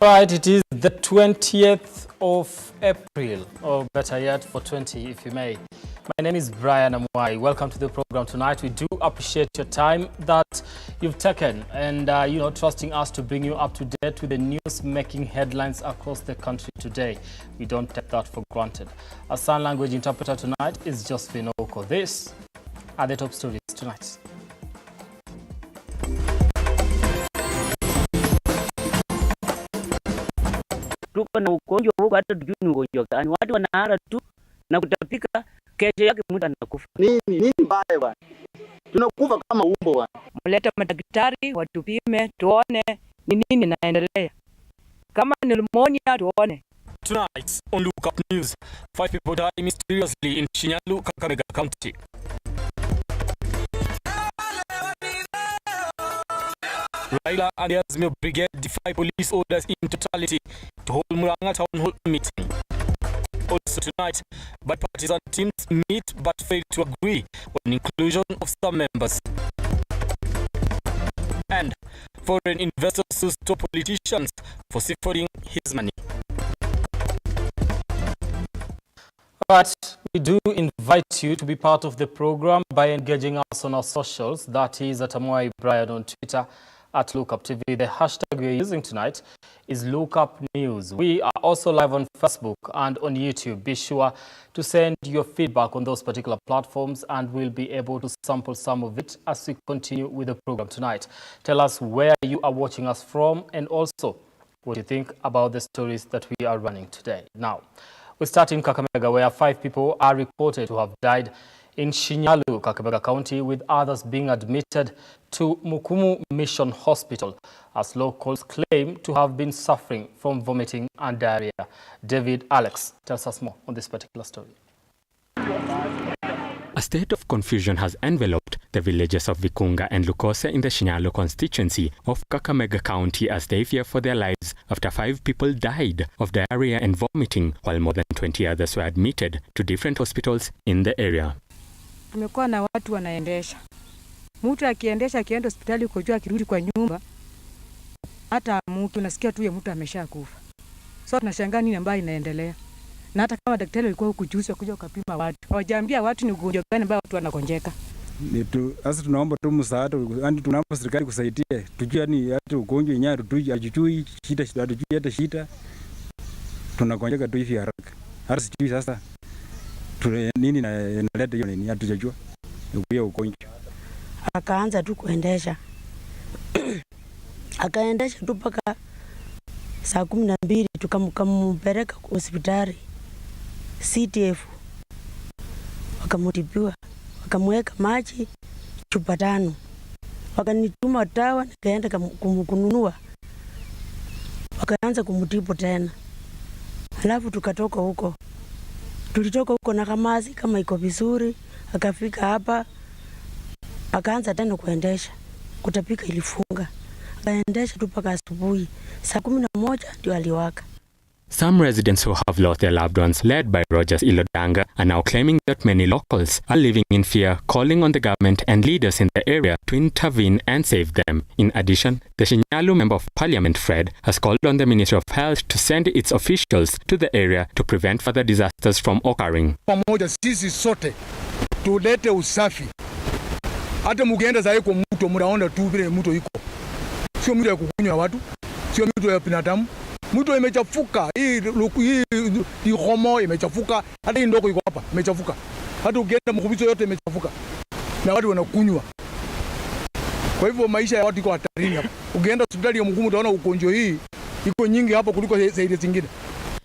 Right, it is the 20th of April, or better yet, for 20, if you may. My name is Brian Amwai. Welcome to the program tonight. We do appreciate your time that you've taken and, trusting us to bring you up to date with the news making headlines across the country today. We don't take that for granted. Our sign language interpreter tonight is Josephine Oko. These are the top stories tonight. Tuko na ugonjwa huko, hata tujui ni ugonjwa gani. Watu wanahara tu na kutapika, kesho yake mtu anakufa. Nini mbaya bwana? Tunakufa kama umbo bwana. Mleta madaktari watupime tuone ni nini inaendelea. Kama ni pneumonia tuone. Tonight on Lookup News, 5 people die mysteriously in Shinyalu, Kakamega County. Raila and the Azimio Brigade defy police orders in totality to hold Muranga Town Hall meeting. Also tonight, bipartisan teams meet but fail to agree on inclusion of some members. And foreign investors sue top politicians for siphoning his money. But we do invite you to be part of the program by engaging us on our socials. That is at Amwai Brian on Twitter, at Lookuptv. The hashtag we're using tonight is Lookup News. We are also live on Facebook and on YouTube. Be sure to send your feedback on those particular platforms and we'll be able to sample some of it as we continue with the program tonight. Tell us where you are watching us from and also what you think about the stories that we are running today. Now, we start in Kakamega, where 5 people are reported to have died in Shinyalu, Kakamega County, with others being admitted to Mukumu Mission Hospital as locals claim to have been suffering from vomiting and diarrhea. David Alex tells us more on this particular story. A state of confusion has enveloped the villages of Vikunga and Lukose in the Shinyalu constituency of Kakamega County as they fear for their lives after 5 people died of diarrhea and vomiting, while more than 20 others were admitted to different hospitals in the area. Tumekuwa na watu wanaendesha. Mtu akiendesha akienda hospitali kujua akirudi kwa nyumba hata mtu nasikia tu ya mtu ameshakufa. So tunashangaa nini ambayo inaendelea. Na hata kama daktari alikuwa huku juzi kuja ukapima watu. Hawajaambia watu ni ugonjwa gani ambao watu wanagonjeka. Sasa tunaomba tu msaada, yani tunaomba serikali kusaidie. Tujue ni hata ugonjwa yenyewe tujui shida tujui hata shida. Tunagonjeka tu hivi haraka. Hata sijui sasa nini na inaleta hiyo nini hatujajua. Hiyo ugonjwa. Akaanza tu kuendesha. Akaendesha tu mpaka saa 12 tukampeleka hospitali CTF. Wakamtibiwa, wakamweka maji chupa 5. Wakanituma dawa nikaenda kununua. Wakaanza kumtibu tena. Halafu tukatoka huko. Tulitoka huko na kamazi kama iko vizuri, akafika hapa akaanza tena kuendesha. Kutapika ilifunga. Akaendesha tu mpaka asubuhi. Saa 11 ndio aliwaka. Some residents who have lost their loved ones, led by Rogers Ilodanga, are now claiming that many locals are living in fear, calling on the government and leaders in the area to intervene and save them. In addition, the Shinyalu Member of Parliament, Fred, has called on the Ministry of Health to send its officials to the area to prevent further disasters from occurring. Pamoja sisi sote tulete usafi. Hata mkienda zaidi kwa mto mnaona tu vile mto iko. Sio mto ya kukunywa watu, sio mto ya binadamu. Mto imechafuka, hii homo imechafuka, hata hii ndoko iko hapa imechafuka. Hata ukienda mkubizo yote imechafuka. Na watu wanakunywa. Kwa hivyo maisha ya watu iko hatarini hapa. Ukienda hospitali ya Mukumu utaona ugonjwa hii iko nyingi hapa kuliko zaidi zingine.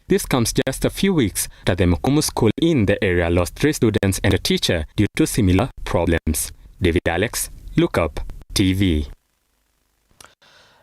This comes just a few weeks after the Mukumu school in the area lost 3 students and a teacher due to similar problems. David Alex, Lookup TV.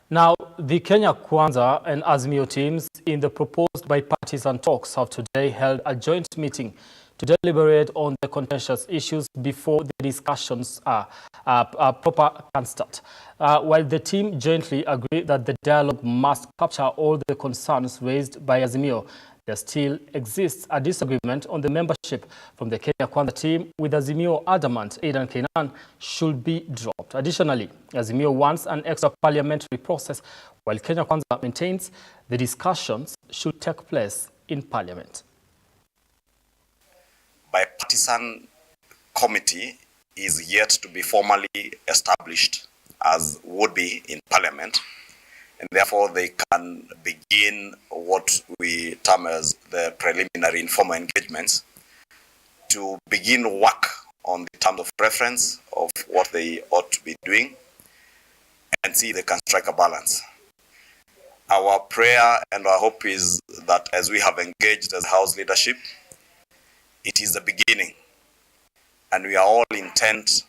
Now, the Kenya Kwanza and Azimio teams in the proposed bipartisan talks have today held a joint meeting to deliberate on the contentious issues before the discussions proper can start. While the team jointly agree that the dialogue must capture all the concerns raised by Azimio, there still exists a disagreement on the membership from the Kenya Kwanza team, with Azimio adamant Aidan Kainan should be dropped. Additionally, Azimio wants an extra parliamentary process, while Kenya Kwanza maintains the discussions should take place in parliament. Bipartisan committee is yet to be formally established, as would be in parliament, and therefore they can begin what we term as the preliminary informal engagements to begin work on the terms of reference of what they ought to be doing and see if they can strike a balance. Our prayer and our hope is that as we have engaged as House leadership, it is the beginning, and we are all intent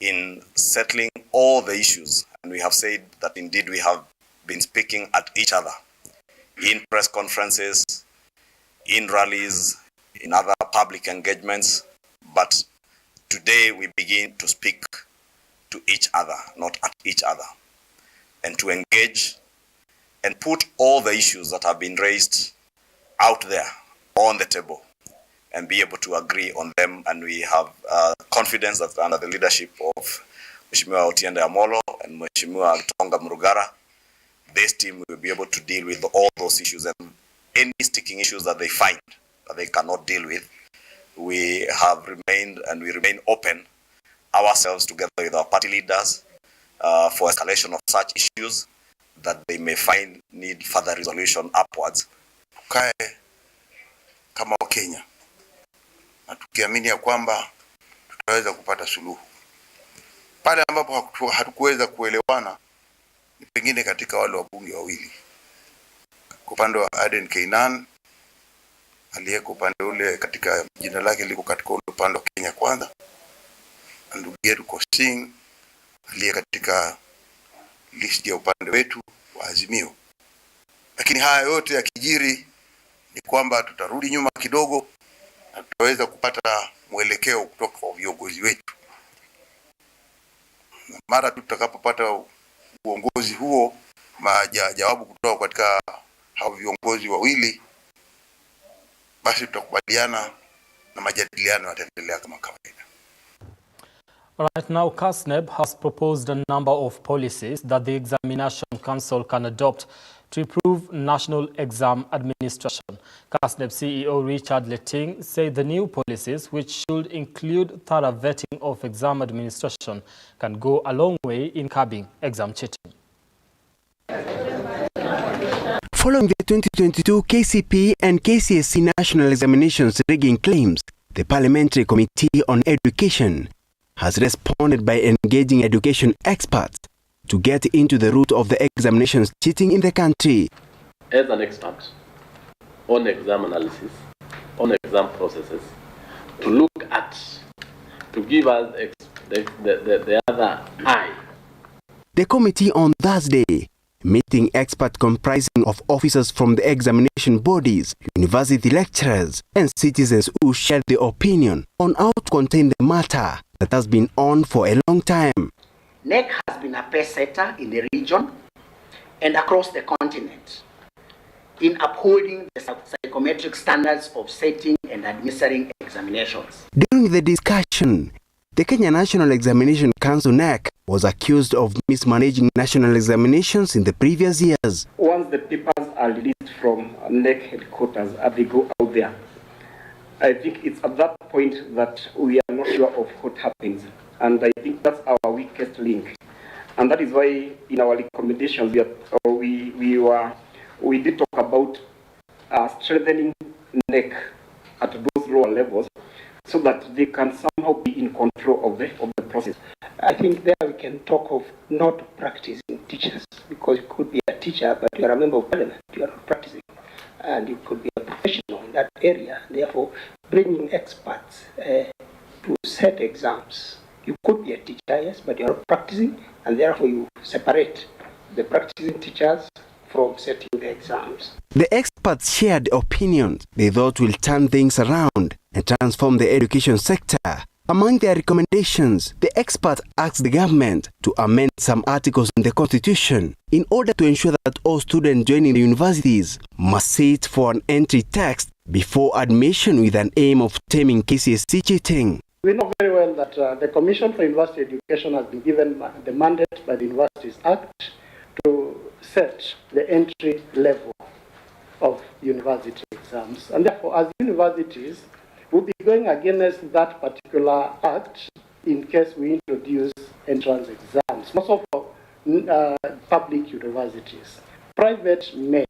in settling all the issues. And we have said that indeed we have been speaking at each other in press conferences, in rallies, in other public engagements. But today we begin to speak to each other, not at each other, and to engage and put all the issues that have been raised out there on the table and be able to agree on them. And we have confidence that under the leadership of Mheshimiwa Otiende Amolo and Mheshimiwa Tonga Murugara, this team will be able to deal with all those issues, and any sticking issues that they find that they cannot deal with. We have remained and we remain open ourselves together with our party leaders for escalation of such issues that they may find need further resolution upwards. Tukae kama Wakenya na tukiamini ya kwamba tutaweza kupata suluhu. Pale ambapo hatukuweza kuelewana ni pengine katika wale wabunge wawili. Kwa upande wa Aidan Kainan aliyeko upande ule, katika jina lake liko katika ule upande wa Kenya Kwanza, na ndugu yetu Kosing aliye katika list ya upande wetu wa Azimio. Lakini haya yote yakijiri ni kwamba tutarudi nyuma kidogo na tutaweza kupata mwelekeo kutoka kwa viongozi wetu. Na mara tutakapopata uongozi huo, jawabu kutoka katika hao viongozi wawili, basi tutakubaliana na majadiliano yataendelea kama kawaida. Right now, KASNEB has proposed a number of policies that the Examination Council can adopt to improve national exam administration. KASNEB CEO Richard Letting said the new policies, which should include thorough vetting of exam administration, can go a long way in curbing exam cheating. Following the 2022 KCP and KCSE national examinations rigging claims, the Parliamentary Committee on Education has responded by engaging education experts to get into the root of the examinations cheating in the country. As an expert on exam analysis, on exam processes, to look at, to give us the other eye. The committee on Thursday, meeting experts comprising of officers from the examination bodies, university lecturers, and citizens who shared the opinion on how to contain the matter that has been on for a long time. NEC has been a pace setter in the region and across the continent in upholding the psychometric standards of setting and administering examinations. During the discussion, the Kenya National Examination Council (NEC) was accused of mismanaging national examinations in the previous years. Once the papers are released from NEC headquarters and they go out there, I think it's at that point that we are not sure of what happens. And I think that's our weakest link. And that is why in our recommendations we did talk about strengthening NEC at those lower levels so that they can somehow be in control of the process. I think there we can talk of not practicing teachers, because you could be a teacher but you are a member of parliament, you are not practicing. And you could be a professional in that area, therefore bringing experts to set exams. You could be a teacher, yes, but you are not practicing, and therefore you separate the practicing teachers from setting the exams. The experts shared opinions they thought will turn things around and transform the education sector Among their recommendations, the expert asked the government to amend some articles in the constitution in order to ensure that all students joining the universities must sit for an entry test before admission with an aim of stemming KCSE cheating. We know very well that the Commission for University Education has been given the mandate by the Universities Act to set the entry level of university exams. And therefore, as universities, we'll be going against that particular act in case we introduce entrance exams. Most of public universities. Private may,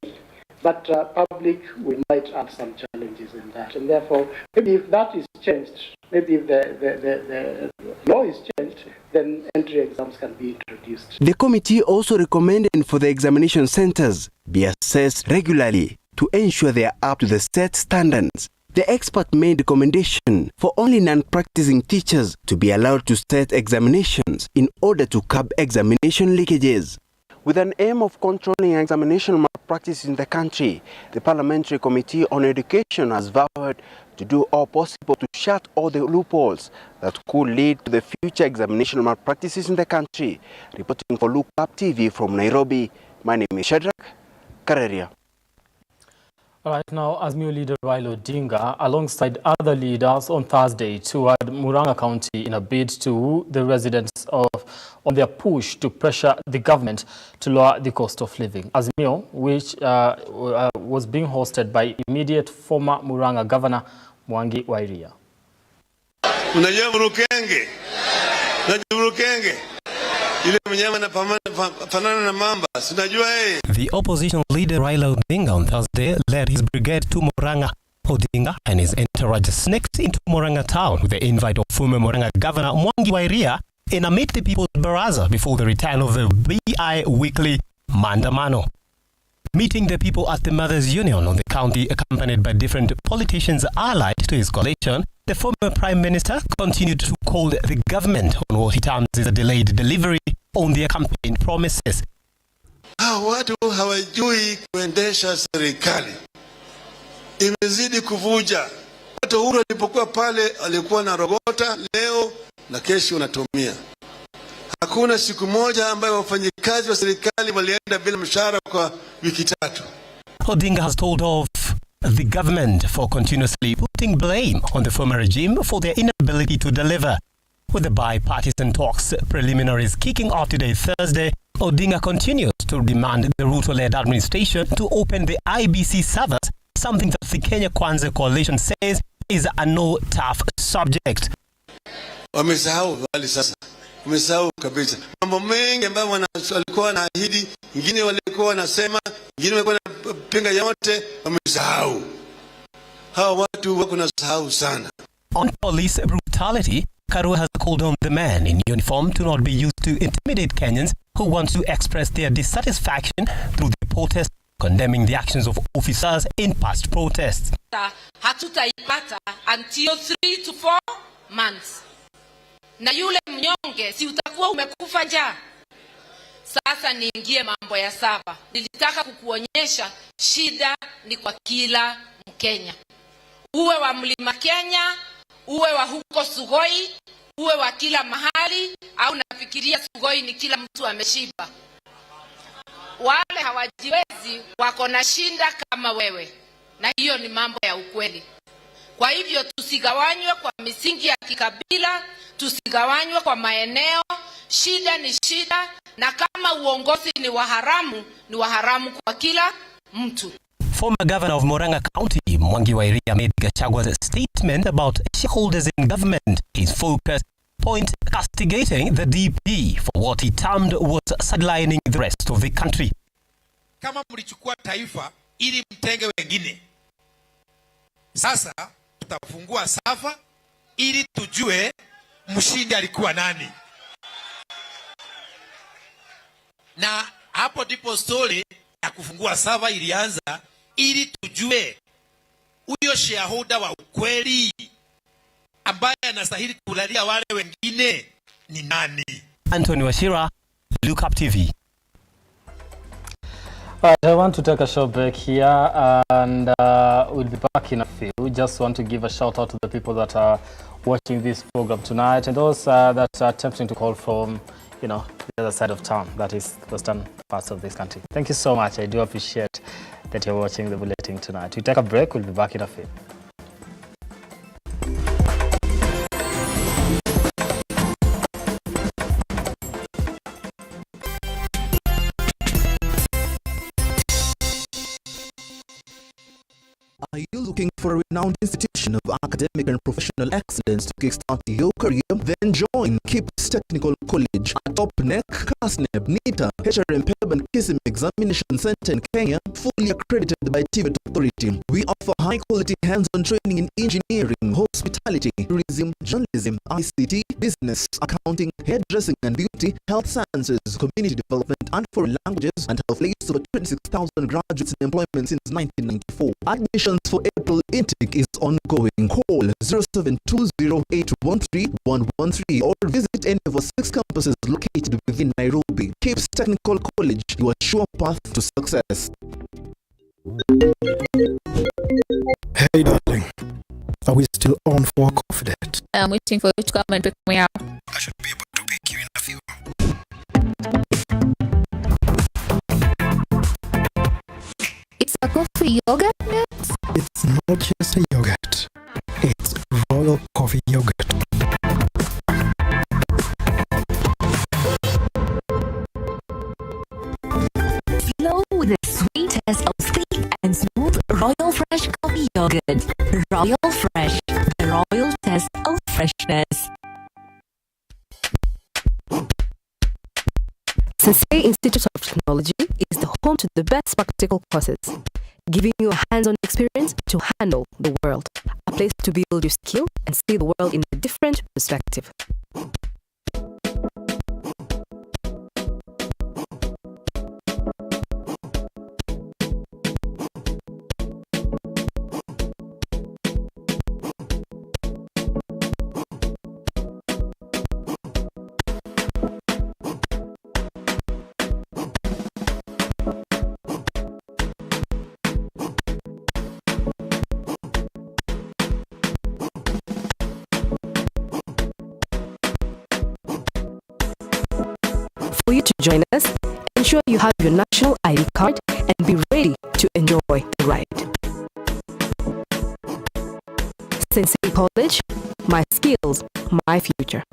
but public, we might have some challenges in that. And therefore, maybe if that is changed, maybe if the law is changed, then entry exams can be introduced. The committee also recommended for the examination centers be assessed regularly to ensure they are up to the set standards. The expert made recommendation for only non-practicing teachers to be allowed to set examinations in order to curb examination leakages. With an aim of controlling examination malpractice in the country, the Parliamentary Committee on Education has vowed to do all possible to shut all the loopholes that could lead to the future examination malpractices in the country. Reporting for Lookup TV from Nairobi, my name is Shadrach Kareria. All right, now, Azimio leader Raila Odinga, alongside other leaders on Thursday, toured Murang'a County in a bid to woo the residents on their push to pressure the government to lower the cost of living. Azimio, which was being hosted by immediate former Murang'a Governor Mwangi wa Iria. Unajua Murukenge? Unajua Murukenge? The opposition leader Raila Odinga on Thursday led his brigade to Murang'a. Odinga and his entourage sneaked into Murang'a town with the invite of former Murang'a Governor Mwangi wa Iria in a Meet the People's Baraza before the return of the BI weekly Mandamano. Meeting the people at the Mothers Union on the county, accompanied by different politicians allied to his coalition, the former Prime Minister continued to call the government on what he terms as a delayed delivery on their campaign promises. Watu hawajui kuendesha serikali. Imezidi kuvuja. Watu Uhuru alipokuwa pale alikuwa na rogota, leo na kesho unatumia. Hakuna siku moja ambayo wafanyikazi wa serikali walienda bila mshahara kwa wiki tatu. Odinga has told of the government for continuously putting blame on the former regime for their inability to deliver. With the bipartisan talks preliminaries kicking off today, Thursday, Odinga continues to demand the Ruto-led administration to open the IBC servers, something that the Kenya Kwanza coalition says is a no-tough subject. Wamesahau wali sasa. Wamesahau kabisa. Mambo mengi ambayo walikuwa wanaahidi, wengine walikuwa wanasema, wengine walikuwa wanapinga yote, wamesahau. Hawa watu wako na sahau sana. On police brutality, Karua has called on the men in uniform to not be used to intimidate Kenyans who want to express their dissatisfaction through the protest, condemning the actions of officers in past protests. Hatutaipata until 3 to 4 months. Na yule mnyonge si utakuwa umekufa njaa. Sasa niingie mambo ya saba. Nilitaka kukuonyesha shida ni kwa kila Mkenya. Uwe wa Mlima Kenya, uwe wa huko Sugoi, uwe wa kila mahali, au nafikiria Sugoi ni kila mtu ameshiba. Wale hawajiwezi wako na shinda kama wewe. Na hiyo ni mambo ya ukweli. Kwa hivyo tusigawanywe kwa misingi ya kikabila, tusigawanywe kwa maeneo. Shida ni shida, na kama uongozi ni waharamu kwa kila mtu. Former Governor of Murang'a County, Mwangi wa Iria, made Gachagwa's statement about shareholders in government his focus point, castigating the DP for what he termed was sidelining the rest of the country. Kama mlichukua taifa ili mtenge wengine, sasa tutafungua safa ili tujue mshindi alikuwa nani. Na hapo ndipo story ya kufungua safa ilianza, ili tujue huyo shareholder wa ukweli ambaye anastahili kulalia wale wengine ni nani. Anthony Washira, Lookuptv. I want to take a short break here, and we'll be back in a few. Just want to give a shout out to the people that are watching this program tonight, and those that are attempting to call from, the other side of town, that is western parts of this country. Thank you so much. I do appreciate that you're watching the bulletin tonight. We take a break. We'll be back in a few. Are you looking for a renowned institution of academic and professional excellence to kickstart your career? Then join KIPS Technical College, a top NEC, CASNEB, NITA, HRM, PEB and KISM examination center in Kenya, fully accredited by TVET Authority. We offer high-quality hands-on training in engineering, hospitality, tourism, journalism, ICT, business, accounting, hairdressing and beauty, health sciences, community development, and foreign languages, and have placed over 26,000 graduates in employment since 1994. Admissions for April intake is ongoing. Call 0720813113 or visit any of our 6 campuses located within Nairobi. KIPS Technical College, your sure path to success. Hey darling, are we still on for a coffee date? I'm waiting for you to come and pick me up. I should be able to pick you in a few. It's a coffee yogurt mix? It's not just a yogurt. It's royal coffee yogurt. Flow with the sweetness of thick and smooth Royal Fresh coffee yogurt. Royal Fresh, the royal test of freshness. Sensei Institute of Technology is the home to the best practical courses, giving you a hands-on experience to handle the world. A place to build your skill and see the world in a different perspective. For you to join us, ensure you have your national ID card and be ready to enjoy the ride. Sensei College, my skills, my future.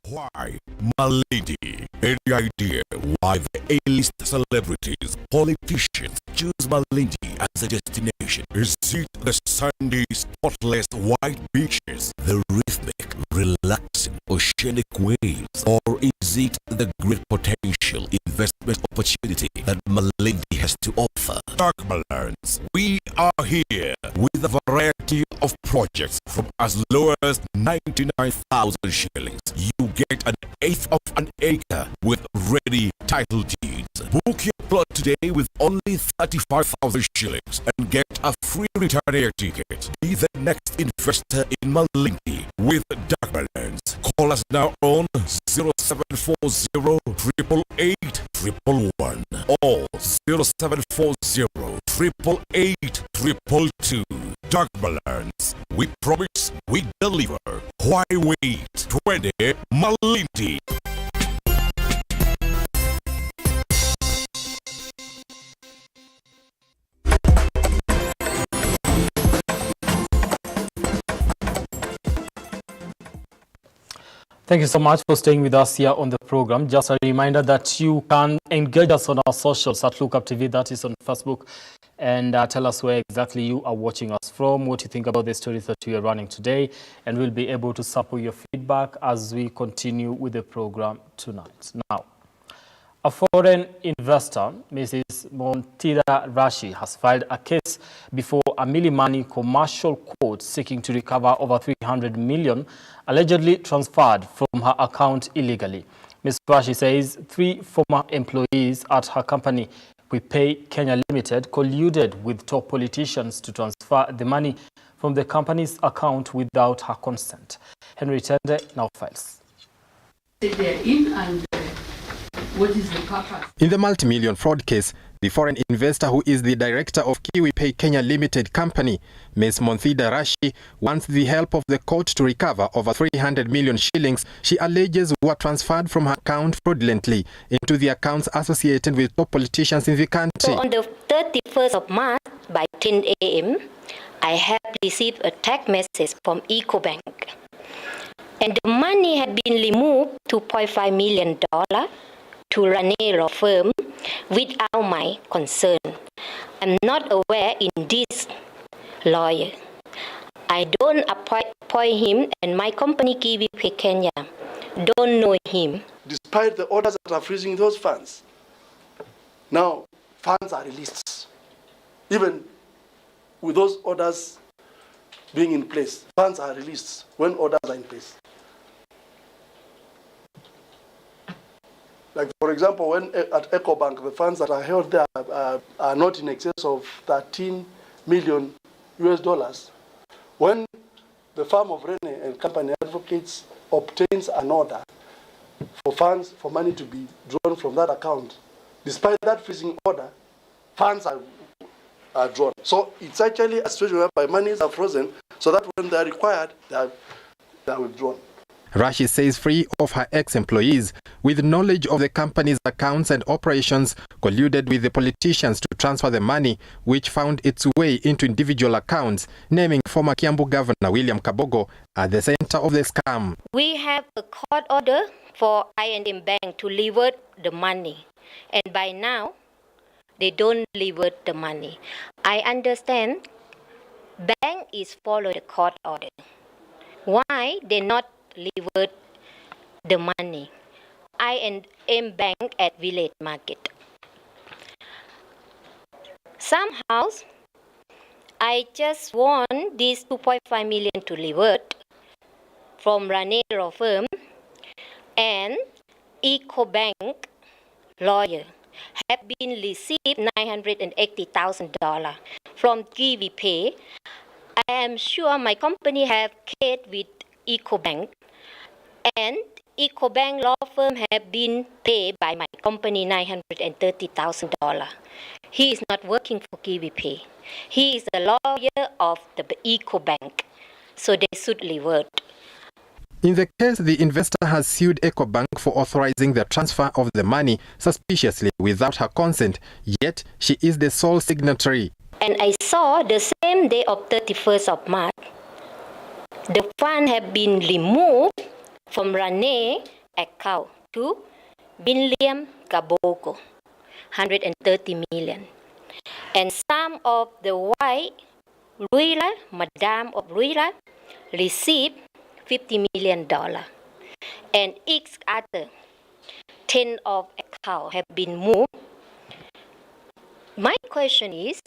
Why Malindi? Any idea why the A-list celebrities, politicians choose Malindi as a destination? Is it the sandy, spotless white beaches, the rhythmic, relaxing oceanic waves, or is it the great potential investment opportunity that Malindi has to offer? Dark Balance, we are here with a variety of projects from as low as 99,000 shillings. You get an eighth of an acre with ready title deeds. Book your plot today with only 35,000 shillings and get a free return air ticket. Be the next investor in Malindi with Dark Balance. Call us now on 0740 888 111 or 0740 888 222. Dark Balance. We promise, we deliver. Why wait? 20 Malindi. Thank you so much for staying with us here on the program. Just a reminder that you can engage us on our socials at Lookuptv, that is on Facebook, and tell us where exactly you are watching us from, what you think about the stories that we are running today, and we'll be able to sample your feedback as we continue with the program tonight. Now, a foreign investor, Mrs. Montida Rashi, has filed a case before a Milimani commercial court seeking to recover over 300 million allegedly transferred from her account illegally. Ms. Rashi says 3 former employees at her company, We Pay Kenya Limited, colluded with top politicians to transfer the money from the company's account without her consent. Henry Tende now files. They're in and What is the purpose? In the multi-million fraud case, the foreign investor who is the director of KiwiPay Kenya Limited Company, Ms. Monthida Rashi, wants the help of the court to recover over 300 million shillings she alleges were transferred from her account fraudulently into the accounts associated with top politicians in the country. So on the 31st of March by 10 a.m., I have received a text message from EcoBank. And the money had been removed $2.5 million to Rane law firm without my concern. I'm not aware in this lawyer. I don't appoint him, and my company KiwiPay Kenya don't know him. Despite the orders that are freezing those funds, now funds are released. Even with those orders being in place, funds are released when orders are in place. Like, for example, when at EcoBank, the funds that are held there are not in excess of 13 million US dollars. When the firm of Rene and Company Advocates obtains an order for funds, for money to be drawn from that account, despite that freezing order, funds are drawn. So it's actually a situation whereby monies are frozen, so that when they are required, they are withdrawn. Rashi says 3 of her ex-employees, with knowledge of the company's accounts and operations, colluded with the politicians to transfer the money, which found its way into individual accounts, naming former Kiambu Governor William Kabogo at the center of the scam. We have a court order for I&M Bank to revert the money, and by now, they don't revert the money. I understand bank is follow the court order. Why they not revert the money? I&M Bank at Village Market. Somehow, I just want this 2.5 million to revert from Rane law firm and EcoBank lawyer have been received $980,000 from KiwiPay. I am sure my company have case with EcoBank, and EcoBank law firm have been paid by my company $930,000. He is not working for KiwiPay. He is a lawyer of the EcoBank, so they should revert. In the case, the investor has sued EcoBank for authorizing the transfer of the money suspiciously without her consent, yet she is the sole signatory. And I saw the same day of 31st of March, the fund have been removed from Rane account to William Kabogo, 130 million. And some of the white ruler, Madame of ruler, received $50 million. And each other 10 of account have been moved. My question is,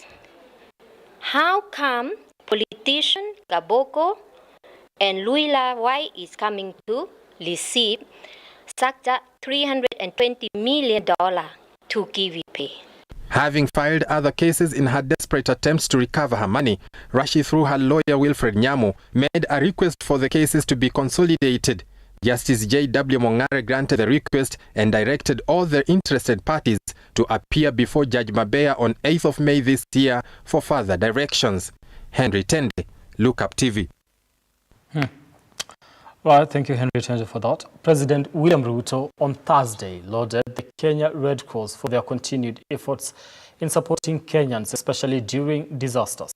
how come politician Kabogo and Luila White is coming to receive such a $320 million to KiwiPay? Having filed other cases in her desperate attempts to recover her money, Rashi, through her lawyer Wilfred Nyamu, made a request for the cases to be consolidated. Justice J.W. Mongare granted the request and directed all the interested parties to appear before Judge Mabea on 8th of May this year for further directions. Henry Tende, Lookup TV. Right, thank you, Henry Tende, for that. President William Ruto on Thursday lauded the Kenya Red Cross for their continued efforts in supporting Kenyans, especially during disasters.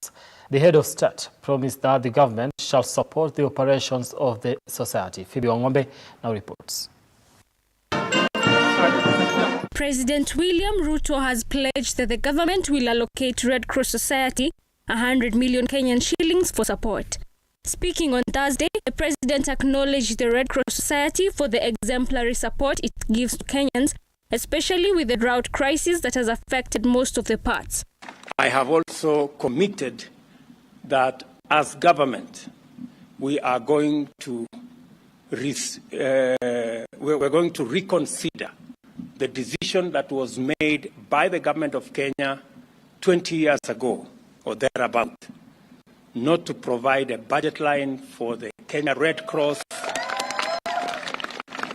The head of state promised that the government shall support the operations of the society. Phoebe Wangombe now reports. President William Ruto has pledged that the government will allocate Red Cross Society 100 million Kenyan shillings for support. Speaking on Thursday, the president acknowledged the Red Cross Society for the exemplary support it gives to Kenyans, especially with the drought crisis that has affected most of the parts. I have also committed that as government, we are going to reconsider the decision that was made by the government of Kenya 20 years ago or thereabout, not to provide a budget line for the Kenya Red Cross.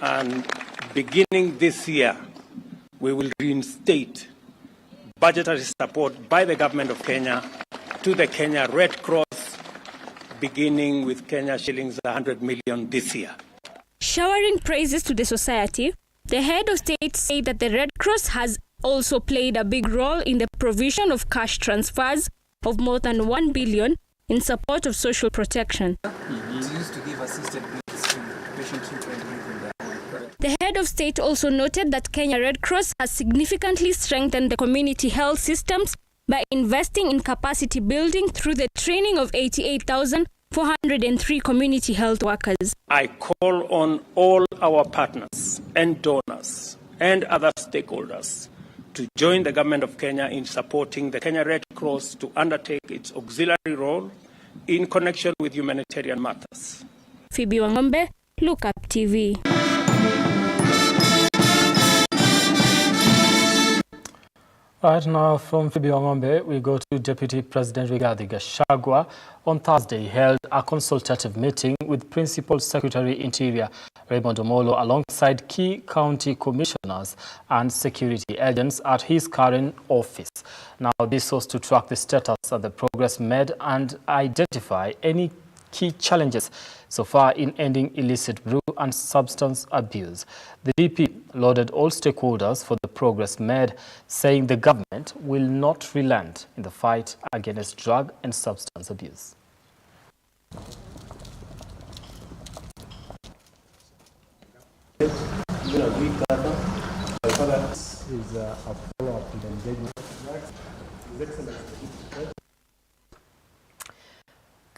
And beginning this year, we will reinstate budgetary support by the government of Kenya to the Kenya Red Cross, beginning with Kenya shillings 100 million this year. Showering praises to the society, the head of state said that the Red Cross has also played a big role in the provision of cash transfers of more than 1 billion in support of social protection. The head of state also noted that Kenya Red Cross has significantly strengthened the community health systems by investing in capacity building through the training of 88,403 community health workers. I call on all our partners and donors and other stakeholders to join the government of Kenya in supporting the Kenya Red Cross to undertake its auxiliary role in connection with humanitarian matters. Phoebe Wangombe, Lookup TV. Right now, from Phoebe Wangombe, we go to Deputy President Rigathi Gachagua. On Thursday, he held a consultative meeting with Principal Secretary Interior Raymond Omolo alongside key county commissioners and security agents at his current office. Now, this was to track the status of the progress made and identify any key challenges so far in ending illicit brew and substance abuse. The DP lauded all stakeholders for the progress made, saying the government will not relent in the fight against drug and substance abuse.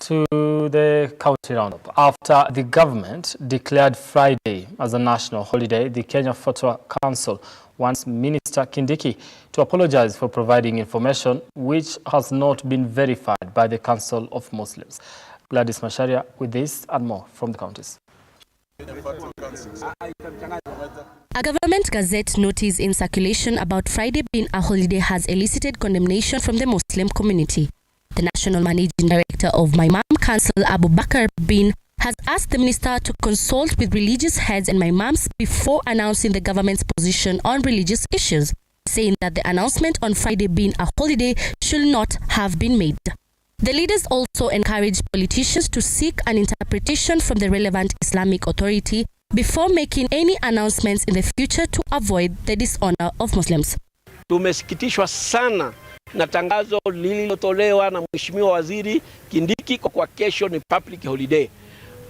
To the county roundup. After the government declared Friday as a national holiday, the Kenya Fatwa Council wants Minister Kindiki to apologize for providing information which has not been verified by the Council of Muslims. Gladys Masharia with this and more from the counties. A government gazette notice in circulation about Friday being a holiday has elicited condemnation from the Muslim community. The National Managing Director of My Imam Council, Abu Bakar Bin, has asked the minister to consult with religious heads and imams before announcing the government's position on religious issues, saying that the announcement on Friday being a holiday should not have been made. The leaders also encouraged politicians to seek an interpretation from the relevant Islamic authority before making any announcements in the future to avoid the dishonor of Muslims. Tumesikitishwa sana na tangazo lililotolewa na Mheshimiwa Waziri Kindiki kwa kesho ni public holiday.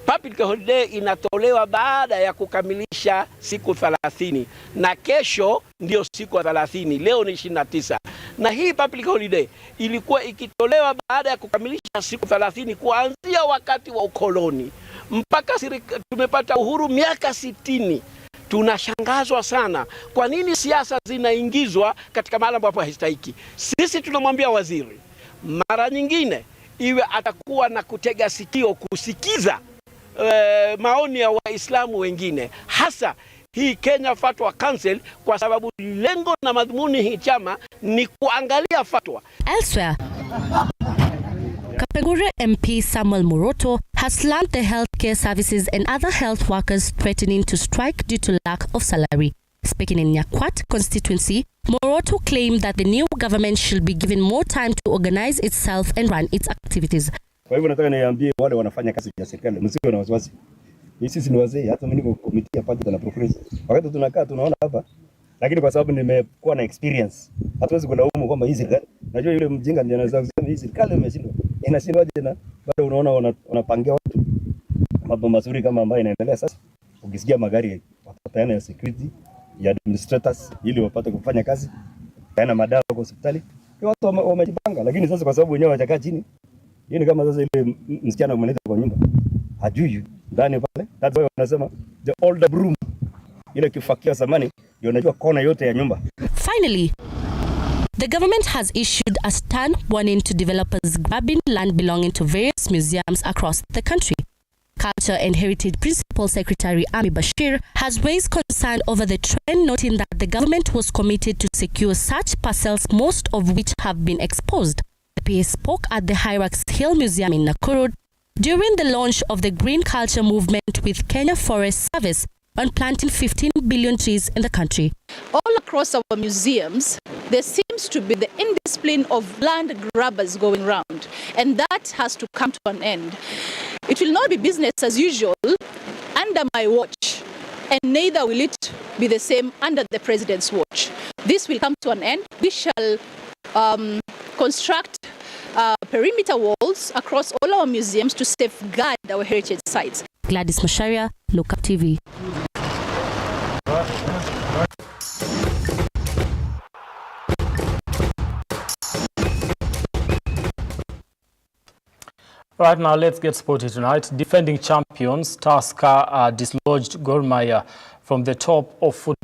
Public holiday inatolewa baada ya kukamilisha siku 30 na kesho ndio siku 30, leo ni 29. Na hii public holiday ilikuwa ikitolewa baada ya kukamilisha siku 30 kuanzia wakati wa ukoloni mpaka tumepata uhuru miaka 60. Tunashangazwa sana kwa nini siasa zinaingizwa katika mahali ambapo haistahiki. Sisi tunamwambia waziri mara nyingine iwe atakuwa na kutega sikio kusikiza maoni ya Waislamu wengine, hasa hii Kenya Fatwa Council, kwa sababu lengo na madhumuni hii chama ni kuangalia fatwa. Elsewhere, Kapengure MP Samuel Moroto has slammed the healthcare services and other health workers threatening to strike due to lack of salary. Speaking in Nyakwat constituency, Moroto claimed that the new government should be given more time to organize itself and run its activities. Kwa hivyo nataka niambie wale wanafanya kazi ya serikali msiwe na wasiwasi. Sisi ni wazee, hata mimi niko committee ya budget na procurement. Wakati tunakaa tunaona hapa, lakini kwa sababu nimekuwa na experience, hatuwezi kulaumu kwamba hii serikali. Najua yule mjinga ndiye anaweza kusema hii serikali imeshindwa. Inashindwaje na bado unaona wanapangia watu mambo mazuri kama ambayo inaendelea sasa. Ukisikia magari watapeana ya security, ya administrators ili wapate kufanya kazi, peana madawa kwa hospitali. Watu wamejipanga, lakini sasa kwa sababu wenyewe hawajakaa chini. Hii ni kama sasa ile msichana umeleta kwa nyumba. Hajui ndani pale. That's why wanasema the older broom. Ile kifakia zamani ndio unajua kona yote ya nyumba. Finally, the government has issued a stern warning to developers grabbing land belonging to various museums across the country. Culture and Heritage Principal Secretary Ami Bashir has raised concern over the trend, noting that the government was committed to secure such parcels, most of which have been exposed. The PA spoke at the Hyrax Hill Museum in Nakuru during the launch of the Green Culture Movement with Kenya Forest Service on planting 15 billion trees in the country. All across our museums, there seems to be the indiscipline of land grabbers going round, and that has to come to an end. It will not be business as usual under my watch, and neither will it be the same under the President's watch. This will come to an end. We shall construct perimeter walls across all our museums to safeguard our heritage sites. Gladys Masharia, Lookup TV. Right now, let's get sporty tonight. Defending champions Tusker dislodged Gor Mahia from the top of football.